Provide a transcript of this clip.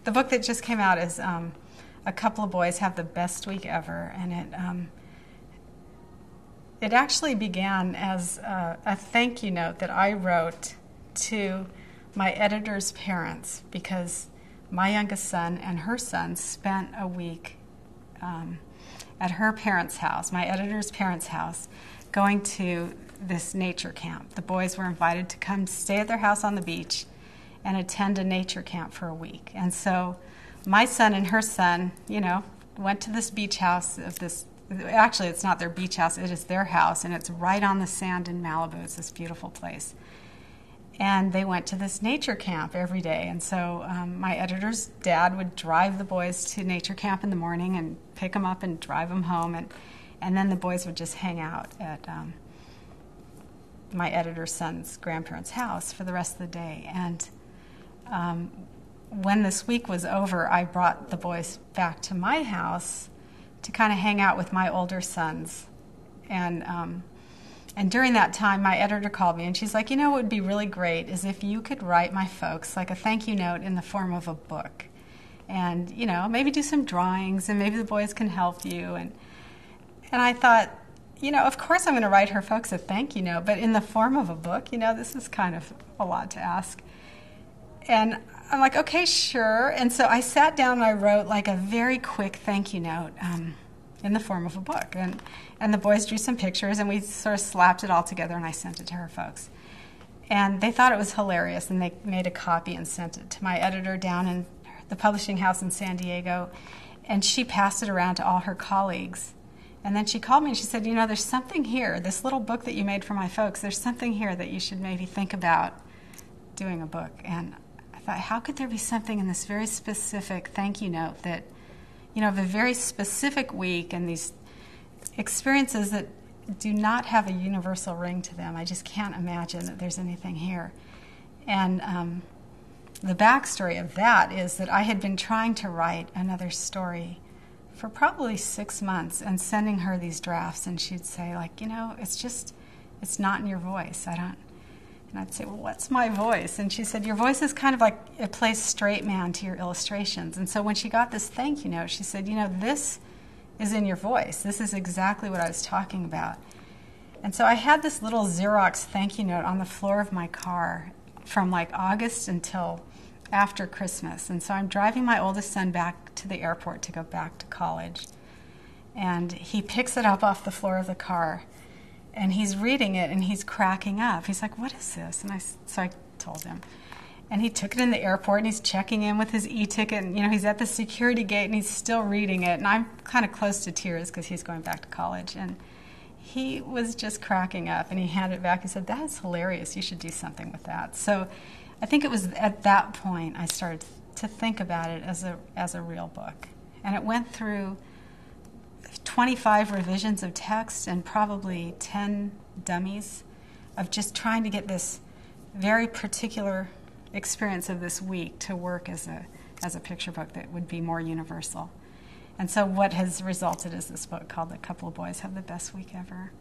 the book that just came out is A Couple of Boys Have the Best Week Ever, and it actually began as a thank you note that I wrote to my editor's parents, because my youngest son and her son spent a week at her parents' house, my editor's parents' house, going to this nature camp. The boys were invited to come stay at their house on the beach and attend a nature camp for a week. And so my son and her son, went to this beach house of this. Actually, it's not their beach house, it is their house, and it's right on the sand in Malibu. It's this beautiful place. And they went to this nature camp every day. And so my editor's dad would drive the boys to nature camp in the morning and pick them up and drive them home. And then the boys would just hang out at my editor's son's grandparents' house for the rest of the day. And when this week was over, I brought the boys back to my house to kind of hang out with my older sons. And during that time, my editor called me, and she's like, what would be really great is if you could write my folks like a thank you note in the form of a book. And, maybe do some drawings, and maybe the boys can help you. And I thought, of course I'm going to write her folks a thank you note, but in the form of a book, this is kind of a lot to ask. And I'm like, okay, sure. And so I sat down and I wrote like a very quick thank you note in the form of a book. And the boys drew some pictures, and we sort of slapped it all together, and I sent it to her folks. And they thought it was hilarious, and they made a copy and sent it to my editor down in the publishing house in San Diego. And she passed it around to all her colleagues. And then she called me and she said, there's something here, this little book that you made for my folks, there's something here that you should maybe think about doing a book. And I thought, how could there be something in this very specific thank you note that, of a very specific week and these experiences that do not have a universal ring to them. I just can't imagine that there's anything here. And the backstory of that is that I had been trying to write another story for probably 6 months and sending her these drafts, and she'd say, it's not in your voice. And I'd say, well, what's my voice? And she said, your voice is kind of like it plays straight man to your illustrations. And so when she got this thank you note, she said, this is in your voice. This is exactly what I was talking about. And so I had this little Xerox thank you note on the floor of my car from like August until after Christmas. And so I'm driving my oldest son back to the airport to go back to college. And he picks it up off the floor of the car, and he's reading it, and he's cracking up. He's like, what is this? And so I told him. And he took it in the airport, and he's checking in with his e-ticket, and he's at the security gate, and he's still reading it. And I'm kind of close to tears because he's going back to college. And he was just cracking up, and he handed it back. He said, that's hilarious. You should do something with that. So I think it was at that point I started to think about it as a real book. And it went through 25 revisions of text and probably 10 dummies of just trying to get this very particular experience of this week to work as a picture book that would be more universal. And so what has resulted is this book called A Couple of Boys Have the Best Week Ever.